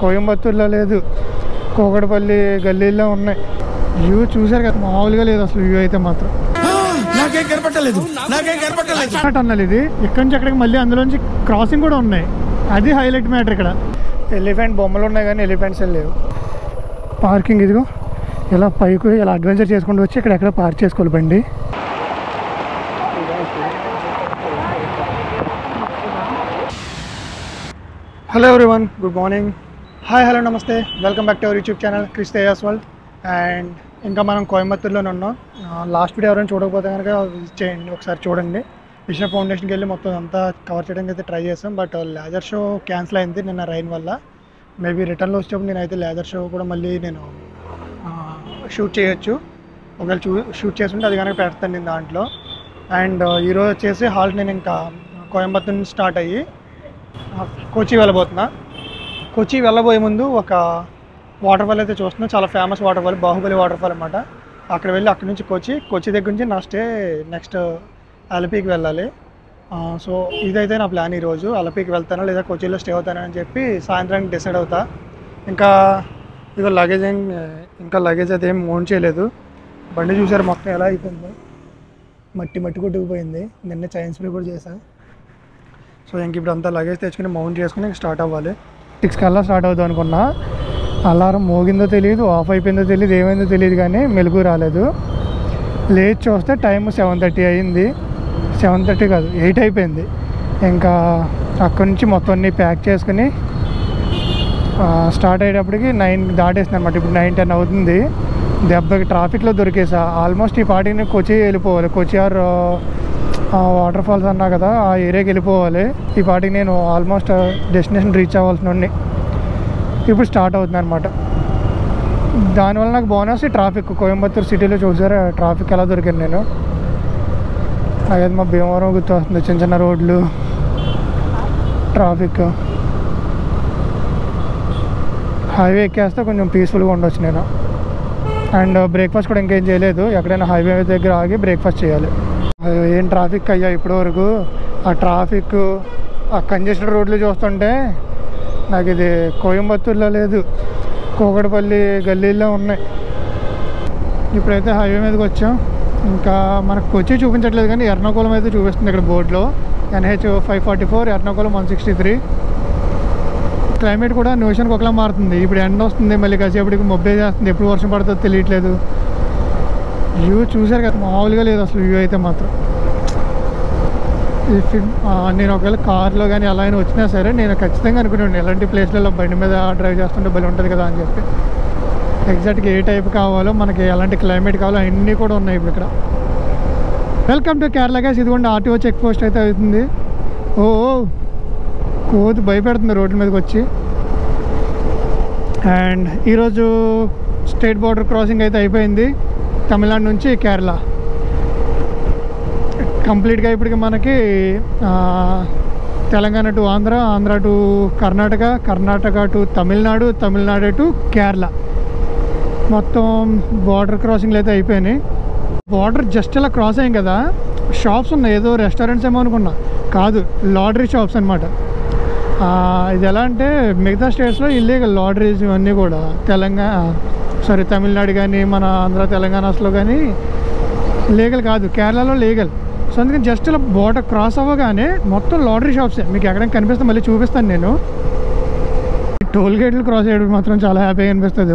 కోయంబత్తూరులో లేదు, కూకట్పల్లి గల్లీలో ఉన్నాయి. వ్యూ చూసారు కదా, మామూలుగా లేదు అసలు వ్యూ అయితే మాత్రం. టన్నల్ ఇది, ఇక్కడి నుంచి అక్కడికి మళ్ళీ అందులోంచి క్రాసింగ్ కూడా ఉన్నాయి. అది హైలైట్ మ్యాటర్. ఇక్కడ ఎలిఫెంట్ బొమ్మలు ఉన్నాయి కానీ ఎలిఫెంట్స్ లేవు. పార్కింగ్ ఇదిగో, ఇలా పైకి ఇలా అడ్వెంచర్ చేసుకుంటూ వచ్చి ఇక్కడ ఎక్కడ పార్క్ చేసుకోవాలి బండి. Hello everyone, good morning, hi, hello, నమస్తే, welcome back to our YouTube channel Chris Tejas world. And ఇంకా మనం కోయంబత్తూరులోనే ఉన్నాం. లాస్ట్ వీడియో ఎవరైనా చూడకపోతే కనుక విజిట్ చేయండి, ఒకసారి చూడండి. విష్ణు ఫౌండేషన్కి వెళ్ళి మొత్తం అంతా కవర్ చేయడానికి అయితే ట్రై చేస్తాం. బట్ లేజర్ షో క్యాన్సిల్ అయింది నిన్న రైన్ వల్ల. మేబీ రిటర్న్లో వచ్చేటప్పుడు నేనైతే లేజర్ షో కూడా మళ్ళీ నేను షూట్ చేయొచ్చు. ఒకవేళ షూట్ చేస్తుంటే అది కనుక పెడతాను నేను దాంట్లో. అండ్ ఈరోజు వచ్చేసి హాల్ట్ నేను ఇంకా కోయంబత్తూరు నుంచి స్టార్ట్ అయ్యి కొచ్చి వెళ్ళబోతున్నా. కొచ్చి వెళ్ళబోయే ముందు ఒక వాటర్ ఫాల్ అయితే చూస్తున్నాం, చాలా famous water fall, Baahubali water fall అనమాట. అక్కడ వెళ్ళి అక్కడి నుంచి కొచ్చి దగ్గర నుంచి నెక్స్ట్ అలపీకి వెళ్ళాలి. సో ఇదైతే నా ప్లాన్. ఈరోజు అలపీకి వెళ్తాను లేదా కొచ్చిలో స్టే అవుతానని చెప్పి సాయంత్రానికి డిసైడ్ అవుతా. ఇంకా ఇక లగేజ్ అయితే ఏం మౌంట్ చేయలేదు. బండి చూసారు మొత్తం ఎలా అయిపోయిందో, మట్టి కొట్టుకుపోయింది. నిన్న చైన్ స్ప్రే కూడా చేశాను. సో ఇంక ఇప్పుడు అంతా లగేజ్ తెచ్చుకుని మౌంట్ చేసుకుని స్టార్ట్ అవ్వాలి. 6 కల్లా స్టార్ట్ అవుతాం అనుకున్నా. అలారం మోగిందో తెలియదు, ఆఫ్ అయిపోయిందో తెలియదు, ఏమైందో తెలియదు, కానీ మెలుగు రాలేదు. లేచి చూస్తే టైం 7:30 అయింది. 7:30 కాదు, 8 అయిపోయింది. ఇంకా అక్కడి నుంచి మొత్తం అన్నీ ప్యాక్ చేసుకుని స్టార్ట్ అయ్యేటప్పటికి 9 దాటేసింది అనమాట. ఇప్పుడు 9-10 అవుతుంది. దెబ్బకి ట్రాఫిక్లో దొరికేసా. ఆల్మోస్ట్ ఈ పాటికి కొచ్చి వెళ్ళిపోవాలి. కొచ్చి వాటర్ ఫాల్స్ అన్నా కదా, ఆ ఏరియాకి వెళ్ళిపోవాలి. ఈ పాటికి నేను ఆల్మోస్ట్ డెస్టినేషన్ రీచ్ అవ్వాల్సిన ఉండి ఇప్పుడు స్టార్ట్ అవుతుంది అనమాట. దానివల్ల నాకు బోనస్ ట్రాఫిక్. కోయంబత్తూరు సిటీలో చూసారా ట్రాఫిక్ ఎలా దొరికాను నేను. అదే మా భీమవరం గుర్తు వస్తుంది, చిన్న రోడ్లు, ట్రాఫిక్. హైవే ఎక్కేస్తే కొంచెం పీస్ఫుల్గా ఉండొచ్చు నేను. అండ్ బ్రేక్ఫాస్ట్ కూడా ఇంకేం చేయలేదు. ఎక్కడైనా హైవే దగ్గర ఆగి బ్రేక్ఫాస్ట్ చేయాలి. ఏం ట్రాఫిక్ అయ్యా ఇప్పటి వరకు. ఆ ట్రాఫిక్, ఆ కంజెస్టెడ్ రోడ్లు చూస్తుంటే నాకు ఇది కోయంబత్తూరులో లేదు, కూకట్పల్లి గల్లీలో ఉన్నాయి. ఇప్పుడైతే హైవే మీదకి వచ్చాం. ఇంకా మనకు కొచ్చి చూపించట్లేదు కానీ ఎర్నాకుళం అయితే చూపిస్తుంది ఇక్కడ బోర్డులో. NH 544, ఎర్నాకుళం 163. క్లైమేట్ కూడా నిమిషానికి ఒకలా మారుతుంది. ఇప్పుడు ఎండ వస్తుంది, మళ్ళీ కాసేపటికి మబ్బే చేస్తుంది, ఎప్పుడు వర్షం పడుతుందో తెలియట్లేదు. వ్యూ చూసారు కదా, మామూలుగా లేదు అసలు వ్యూ అయితే మాత్రం. నేను ఒకవేళ కార్లో కానీ ఎలా అయినా వచ్చినా సరే నేను ఖచ్చితంగా అనుకున్నాను ఎలాంటి ప్లేస్లలో బండి మీద డ్రైవ్ చేస్తుంటే భలే ఉంటుంది కదా అని చెప్పి. ఎగ్జాక్ట్గా ఏ టైప్ కావాలో, మనకి ఎలాంటి క్లైమేట్ కావాలో అన్నీ కూడా ఉన్నాయి ఇప్పుడు ఇక్కడ. Welcome to Kerala guys. ఇదిగోండి RTO చెక్ పోస్ట్ అయితే అవుతుంది. ఓ కోతి భయపెడుతుంది రోడ్ల మీదకి వచ్చి. అండ్ ఈరోజు స్టేట్ బార్డర్ క్రాసింగ్ అయితే అయిపోయింది, తమిళనాడు నుంచి కేరళ. కంప్లీట్గా ఇప్పటికి మనకి Telangana to Andhra, Andhra to Karnataka, Karnataka to Tamil Nadu, Tamil Nadu to Kerala. మొత్తం బార్డర్ క్రాసింగ్లు అయితే అయిపోయినాయి. బార్డర్ జస్ట్ ఇలా క్రాస్ అయ్యాం కదా, షాప్స్ ఉన్నాయి. ఏదో రెస్టారెంట్స్ ఏమో అనుకున్నా, కాదు, లాటరీ షాప్స్ అనమాట. ఇది ఎలా అంటే మిగతా స్టేట్స్లో ఇల్లీగల్ లాటరీస్ ఇవన్నీ కూడా. తమిళనాడు కానీ మన ఆంధ్ర తెలంగాణలో కానీ లీగల్ కాదు, కేరళలో లీగల్. సో అందుకని జస్ట్ ఇలా బోర్డర్ క్రాస్ అవ్వగానే మొత్తం లాటరీ షాప్సే. మీకు ఎక్కడైనా కనిపిస్తే మళ్ళీ చూపిస్తాను నేను. టోల్ గేట్లు క్రాస్ చేయడం మాత్రం చాలా హ్యాపీగా అనిపిస్తుంది.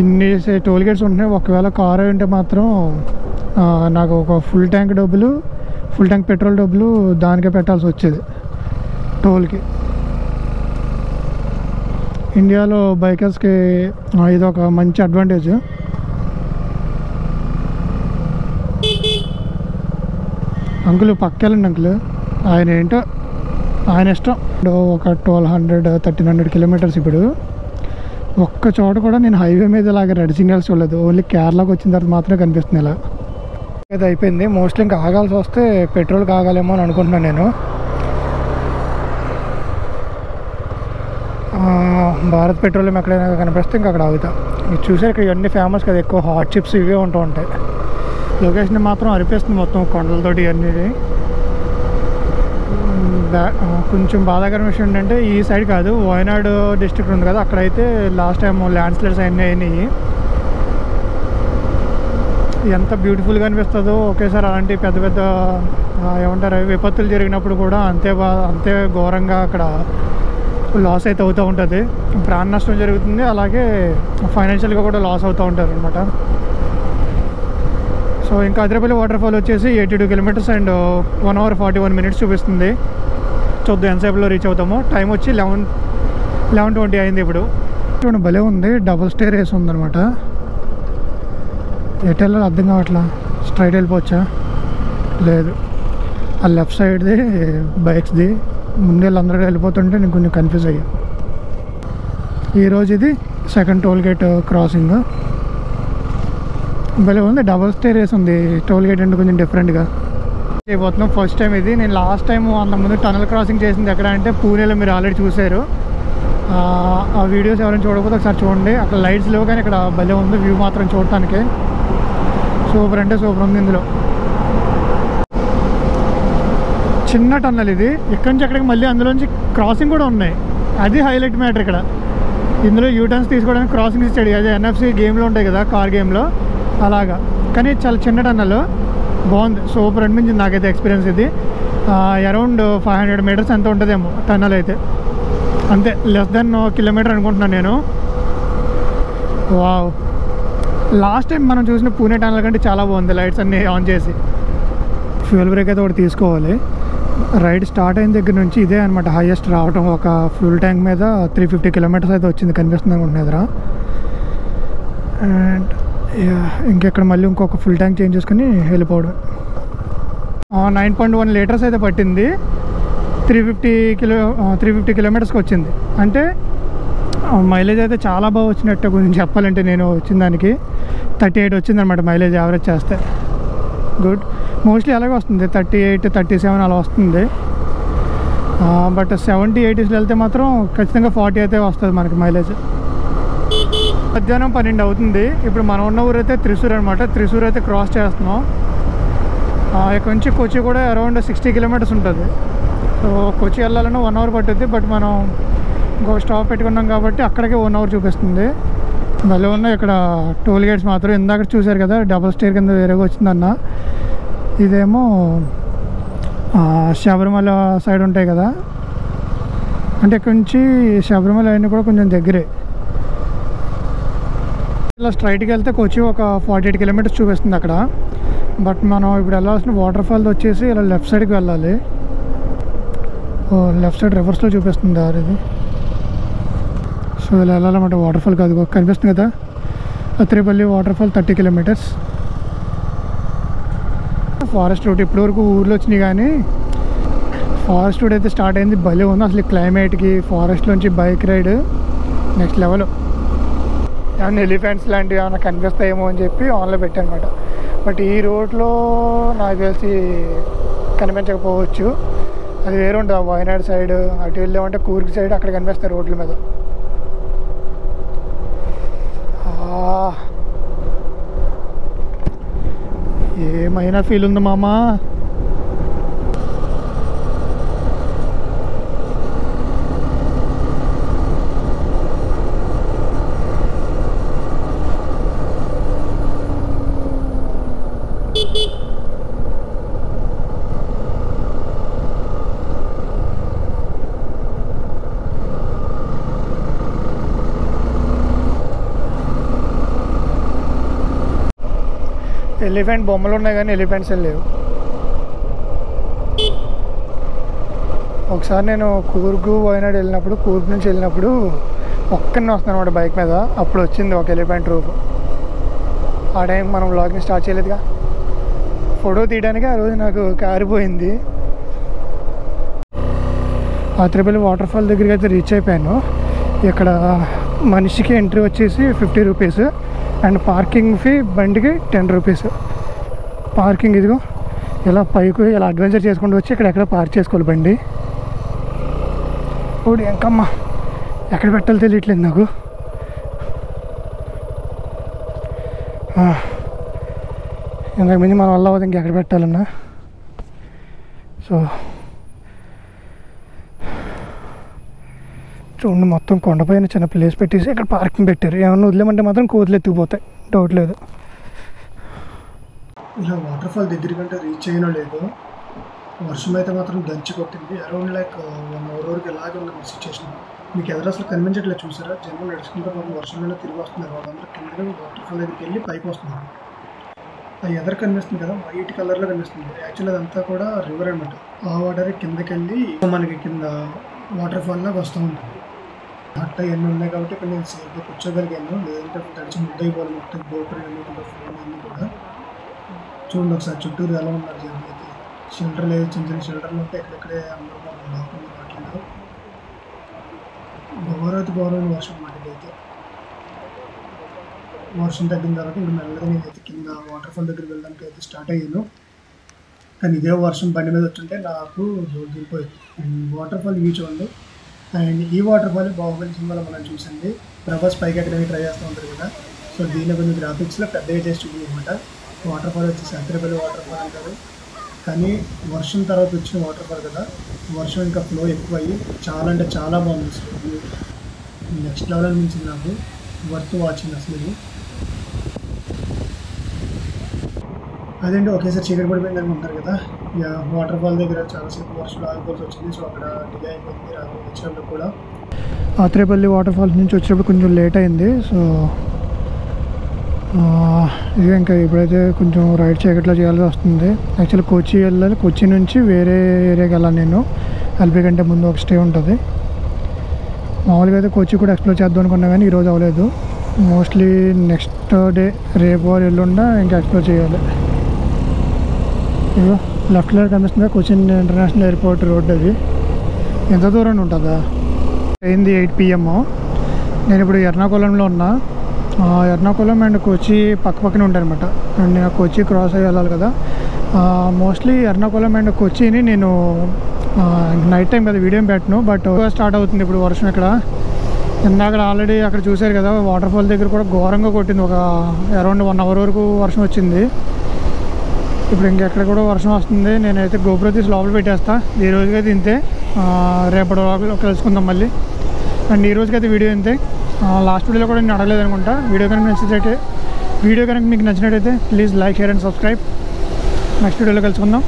ఇన్ని టోల్ గేట్స్ ఉంటున్నాయి. ఒకవేళ కార్ అయి ఉంటే మాత్రం నాకు ఒక ఫుల్ ట్యాంక్ పెట్రోల్ డబ్బులు దానికే పెట్టాల్సి వచ్చేది టోల్కి. ఇండియాలో బైకర్స్కి ఇది ఒక మంచి అడ్వాంటేజ్. అంకుల్ పక్కెళ్ళండి అంకుల్, ఆయన ఏంటో ఆయన ఇష్టం. ఒక 1200-1300 కిలోమీటర్స్. ఇప్పుడు ఒక్క చోట కూడా నేను హైవే మీద ఇలాగ రెడ్ సిగ్నల్స్ చూడలేదు. ఓన్లీ కేరళకు వచ్చిన తర్వాత మాత్రమే కనిపిస్తుంది ఇలా. అది అయిపోయింది. మోస్ట్లీ ఇంకా ఆగాల్సి వస్తే పెట్రోల్కి ఆగాలేమో అని అనుకుంటున్నాను నేను. భారత్ పెట్రోలియం ఎక్కడైనా కనిపిస్తే ఇంకా అక్కడ ఆగుతా. మీరు చూసారు ఇక్కడ ఇవన్నీ ఫేమస్ కదా, ఎక్కువ హాట్ చిప్స్ ఇవే ఉంటూ ఉంటాయి. లొకేషన్ మాత్రం అనిపిస్తుంది మొత్తం కొండలతోటి. ఇవన్నీ కొంచెం బాధాకరమైన విషయం ఏంటంటే ఈ సైడ్ కాదు, వయనాడు డిస్ట్రిక్ట్ ఉంది కదా, అక్కడైతే లాస్ట్ టైం ల్యాండ్ స్లైడ్స్ అయినాయి. ఎంత బ్యూటిఫుల్గా అనిపిస్తుందో ఒకేసారి అలాంటి పెద్ద పెద్ద ఏమంటారు విపత్తులు జరిగినప్పుడు కూడా అంతే ఘోరంగా అక్కడ లాస్ అయితే అవుతూ ఉంటుంది. ప్రాణ నష్టం జరుగుతుంది, అలాగే ఫైనాన్షియల్గా కూడా లాస్ అవుతూ ఉంటారు అనమాట. సో ఇంకా అదిరేపల్లి వాటర్ ఫాల్ వచ్చేసి 82 కిలోమీటర్స్ అండ్ 1 hour 41 minutes చూపిస్తుంది. చూద్దాం ఎంతసేపులో రీచ్ అవుతామో. టైం వచ్చి 11:20 అయింది ఇప్పుడు. చూడండి భలే ఉంది, డబుల్ స్టేర్ వేసి ఉందనమాట. ఎటు వెళ్ళాలి అర్థం కావట్లా. స్ట్రైట్ వెళ్ళిపోవచ్చా? లేదు, ఆ లెఫ్ట్ సైడ్ది బైక్స్ది ముందే అందరూ వెళ్ళిపోతుంటే నేను కొంచెం కన్ఫ్యూజ్ అయ్యా. ఈరోజు ఇది సెకండ్ టోల్ గేట్ క్రాసింగ్. భలే ఉంది, డబుల్ స్టేర్ వేసి ఉంది. టోల్ గేట్ అంటే కొంచెం డిఫరెంట్గా అయిపోతున్నాం. ఫస్ట్ టైం ఇది. నేను లాస్ట్ టైం అంతకుముందు టనల్ క్రాసింగ్ చేసింది ఎక్కడ అంటే పూణేలో, మీరు ఆల్రెడీ చూసారు. ఆ వీడియోస్ ఎవరైనా చూడకపోతే ఒకసారి చూడండి. అక్కడ లైట్స్ లేవు కానీ ఇక్కడ భలే ఉంది వ్యూ మాత్రం చూడటానికి. సూపర్ అంటే సూపర్ ఉంది. ఇందులో చిన్న టన్నల్ ఇది, ఇక్కడి నుంచి అక్కడికి మళ్ళీ అందులోంచి క్రాసింగ్ కూడా ఉన్నాయి. అది హైలైట్ మ్యాటర్ ఇక్కడ. ఇందులో యూటర్న్స్ తీసుకోవడానికి క్రాసింగ్స్ ఇచ్చాడు. అదే NFC గేమ్లో ఉంటాయి కదా, కార్ గేమ్లో అలాగా. కానీ చాలా చిన్న టన్నల్, బాగుంది, సూపర్ అనిపించింది నాకైతే ఎక్స్పీరియన్స్ ఇది. అరౌండ్ 500 meters ఎంత ఉంటుందేమో టన్నల్ అయితే, అంతే, లెస్ దెన్ కిలోమీటర్ అనుకుంటున్నాను నేను. వావ్, లాస్ట్ టైం మనం చూసిన పూణే టన్నల్ కంటే చాలా బాగుంది. లైట్స్ అన్నీ ఆన్ చేసి. ఫ్యూయల్ బ్రేక్ అయితే ఒకటి తీసుకోవాలి. రైడ్ స్టార్ట్ అయిన దగ్గర నుంచి ఇదే అనమాట హైయెస్ట్ రావటం. ఒక ఫ్యూల్ ట్యాంక్ మీద 350 kilometers అయితే వచ్చింది, కనిపిస్తుంది అనుకుంటున్నారా. అండ్ ఇంకెక్కడ మళ్ళీ ఇంకొక ఫుల్ ట్యాంక్ చేంజ్ చేసుకుని వెళ్ళిపోవడం. 9.1 liters అయితే పట్టింది. 350 kilometersకి వచ్చింది. అంటే మైలేజ్ అయితే చాలా బాగా వచ్చినట్టు గురించి చెప్పాలంటే, నేను వచ్చిన దానికి 38 వచ్చింది అనమాట మైలేజ్ యావరేజ్ చేస్తే. గుడ్, మోస్ట్లీ అలాగే వస్తుంది, 38, 37 అలా వస్తుంది. బట్ 70-80s వెళ్తే మాత్రం ఖచ్చితంగా 40 అయితే వస్తుంది మనకి మైలేజ్. మధ్యాహ్నం 12 అవుతుంది. ఇప్పుడు మనం ఉన్న ఊరు అయితే త్రిశూర్ అనమాట. త్రిశూర్ అయితే క్రాస్ చేస్తున్నాం. ఇక్కడ నుంచి కొచ్చి కూడా అరౌండ్ 60 kilometers ఉంటుంది. సో కొచ్చి వెళ్ళాలన్నా 1 hour పట్టుద్ది. బట్ మనం ఇంకొక స్టాప్ పెట్టుకున్నాం కాబట్టి అక్కడికే 1 hour చూపిస్తుంది. భలే ఉన్నాయి ఇక్కడ టోల్ గేట్స్ మాత్రం. ఇందాక చూసారు కదా డబుల్ స్టేర్ కింద వేరేగా వచ్చిందన్న. ఇదేమో శబరిమల సైడ్ ఉంటాయి కదా, అంటే ఇక్కడ నుంచి శబరిమల అయినా కూడా కొంచెం దగ్గరే. ఇలా స్ట్రైట్కి వెళ్తే కొచ్చి ఒక 48 kilometers చూపిస్తుంది అక్కడ. బట్ మనం ఇప్పుడు వెళ్ళాల్సిన వాటర్ ఫాల్ వచ్చేసి ఇలా లెఫ్ట్ సైడ్కి వెళ్ళాలి. లెఫ్ట్ సైడ్ రివర్స్లో చూపిస్తుంది దారి ఇది. సో ఇలా వెళ్ళాలన్నమాట వాటర్ ఫాల్ కాదు, కనిపిస్తుంది కదా Athirappilly water fall 30 kilometers. Forest route ఇప్పటి వరకు ఊర్లో వచ్చినాయి, కానీ ఫారెస్ట్ రూట్ అయితే స్టార్ట్ అయింది. భలే ఉంది అసలు క్లైమేట్కి. ఫారెస్ట్లోంచి బైక్ రైడ్ నెక్స్ట్ లెవెల్. ఏమన్నా ఎలిఫెంట్స్ లాంటివి ఏమైనా కనిపిస్తాయేమో అని చెప్పి ఆన్లో పెట్టానమాట. బట్ ఈ రోడ్లో నాకు తెలిసి కనిపించకపోవచ్చు, అది వేరే ఉంటుంది. వయనాడు సైడ్ అటు వెళ్ళామంటే కూర్గ్ సైడ్ అక్కడ కనిపిస్తాయి రోడ్ల మీద. ఏమైనా ఫీల్ ఉంది మామా. ఎలిఫెంట్ బొమ్మలు ఉన్నాయి కానీ ఎలిఫెంట్స్ లేవు. ఒకసారి నేను కూర్గు వయనాడు వెళ్ళినప్పుడు, కూర్గ్ నుంచి వెళ్ళినప్పుడు ఒక్కనే వస్తున్నాను అనమాట బైక్ మీద. అప్పుడు వచ్చింది ఒక ఎలిఫెంట్ రూప్. ఆ టైంకి మనం వ్లాగింగ్ స్టార్ట్ చేయలేదుగా. ఫోటో తీయడానికి ఆ రోజు నాకు కారిపోయింది. అత్రేపల్లి వాటర్ ఫాల్ దగ్గరికి అయితే రీచ్ అయిపోయాను. ఇక్కడ మనిషికి ఎంట్రీ వచ్చేసి 50 rupees అండ్ పార్కింగ్ ఫీ బండికి 10 rupees. పార్కింగ్ ఇదిగో ఇలా పైకి ఇలా అడ్వెంచర్ చేసుకుంటూ వచ్చి ఎక్కడ పార్క్ చేసుకోవాలి బండి. ఓడి ఎంకమ్మా, ఎక్కడ పెట్టాలో తెలియట్లేదు నాకు. ఇంతకు మించి మన వల్ల అవ్వదు ఇంకెక్కడ పెట్టాలన్నా. సో చూడండి మొత్తం కొండపైన చిన్న ప్లేస్ పెట్టేసి ఇక్కడ పార్కింగ్ పెట్టారు. ఏమన్నా వదిలేమంటే మాత్రం కోతులు ఎత్తుకుపోతాయి, డౌట్ లేదు. ఇలా వాటర్ ఫాల్ దగ్గర కంటే రీచ్ అయినా లేదు, వర్షం అయితే మాత్రం దంచి కొట్టింది. అరౌండ్ లైక్ 1 hour వరకు ఇలాగే ఉన్న సిచ్యువేషన్. మీకు ఎదురు అసలు కనిపించట్లేదు చూసారా, జనం నడుచుకుంటే మనం వర్షంలోనే తిరిగి వస్తున్నారు. వాళ్ళందరూ కిందనే వాటర్ ఫాల్ దగ్గరికి వెళ్ళి పైకి వస్తున్నారు. అది ఎదురు కనిపిస్తుంది కదా, వైట్ కలర్లో కనిపిస్తుంది. యాక్చువల్లీ అదంతా కూడా రివర్ అనమాట. ఆ వాటర్ కిందకి వెళ్ళి మనకి కింద వాటర్ ఫాల్ లాగా వస్తూ ఉంటుంది. హట్ట ఎన్ని ఉన్నాయి కాబట్టి ఇక్కడ నేను సేఫ్గా కూర్చోగలిగాను, లేదంటే తడిచి ముద్దయిపోవాలి మొత్తం. గోపురం ఎన్నుకుంటే ఫోన్ అన్నీ కూడా చూడండి ఒకసారి చుట్టూరు ఎలా ఉన్నారు జనం అయితే. షెల్టర్ లేదు, చిన్న చిన్న షెల్టర్లు ఉంటే ఎక్కడెక్కడే అందరూ దాక్కున్నారు వాటిల్లో. ఘోరమైన వర్షం అన్నమాట అయితే. వర్షం తగ్గిన తర్వాత ఇంకా మెల్లగా నేనైతే కింద వాటర్ ఫాల్ దగ్గరికి వెళ్ళడానికి అయితే స్టార్ట్ అయ్యాను. కానీ ఇదే వర్షం బండి మీద వచ్చుంటే నాకు దిగిపోయింది. అండ్ వాటర్ ఫాల్ వ్యూ చూడండి. అండ్ ఈ వాటర్ ఫాల్ బాహుబలి సినిమాలో మనం చూసింది, ప్రభాస్ పైకి ఎక్కడానికి ట్రై చేస్తూ ఉంటారు కదా. సో దీనిలో కొంచెం గ్రాఫిక్స్లో పెద్దగా చేసి చూపింది అనమాట. వాటర్ ఫాల్ వచ్చి సత్రేపల్లి వాటర్ ఫాల్ అంటారు, కానీ వర్షం తర్వాత వచ్చిన వాటర్ ఫాల్ కదా, వర్షం ఇంకా ఫ్లో ఎక్కువ అయ్యి చాలా అంటే చాలా బాగుంది. అసలు నెక్స్ట్ లెవెల్ అనిపించింది నాకు, వర్త్ వాచింగ్ అసలు ఇది. అదేంటి ఒకేసారి చీకటి పడిపోయింది అనుకుంటారు కదా. వాటర్ ఫాల్ దగ్గర చాలాసేపు వర్షం ఆగిపోవాల్సి వచ్చింది. సో అక్కడ డిలే అయిపోయింది వచ్చినప్పుడు కూడా. ఆత్రేపల్లి వాటర్ ఫాల్స్ నుంచి వచ్చేటప్పుడు కొంచెం లేట్ అయింది. సో ఇది ఇంకా ఇప్పుడైతే కొంచెం రైడ్ చీకట్లో చేయాల్సి వస్తుంది. యాక్చువల్లీ కొచ్చి వెళ్ళాలి, కొచ్చి నుంచి వేరే ఏరియాకి వెళ్ళాలి. నేను ఎల్పీ కంటే ముందు ఒక స్టే ఉంటుంది. మామూలుగా అయితే కొచ్చి కూడా ఎక్స్ప్లోర్ చేద్దాం అనుకున్నా, కానీ ఈరోజు అవ్వలేదు. మోస్ట్లీ నెక్స్ట్ డే, రేపు ఎల్లుండా ఇంకా ఎక్స్ప్లోర్ చేయాలి. ఇగో లెఫ్ట్లో కనిపిస్తుంది కొచ్చిన్ ఇంటర్నేషనల్ ఎయిర్పోర్ట్ రోడ్. అది ఎంత దూరం ఉంటుందా? అయింది 8 PM. నేను ఇప్పుడు ఎర్నాకుళంలో ఉన్నా. ఎర్నాకుళం అండ్ కొచ్చి పక్కనే ఉంటాయన్నమాట. అండ్ నేను కొచ్చి క్రాస్ అయ్యి వెళ్ళాలి కదా. మోస్ట్లీ ఎర్నాకుళం అండ్ కొచ్చిని నేను నైట్ టైం కదా వీడియో పెట్టను, బట్ స్టార్ట్ అవుతుంది ఇప్పుడు వర్షం. ఇక్కడ ఇందాక ఆల్రెడీ అక్కడ చూశారు కదా, వాటర్ ఫాల్ దగ్గర కూడా ఘోరంగా కొట్టింది. ఒక అరౌండ్ 1 hour వరకు వర్షం వచ్చింది. ఇప్పుడు ఇంకెక్కడ కూడా వర్షం వస్తుంది. నేనైతే గోపురం తీసి లోపల పెట్టేస్తా. ఈ రోజుకైతే ఇంతే, రేపటి వరకు కలుసుకుందాం మళ్ళీ. అండ్ ఈ రోజుకైతే వీడియో ఇంతే. లాస్ట్ వీడియోలో కూడా నేను అడగలేదు అనుకుంటా. వీడియో కనుక మీకు నచ్చినట్టయితే please like, share and subscribe. Next వీడియోలో కలుసుకుందాం.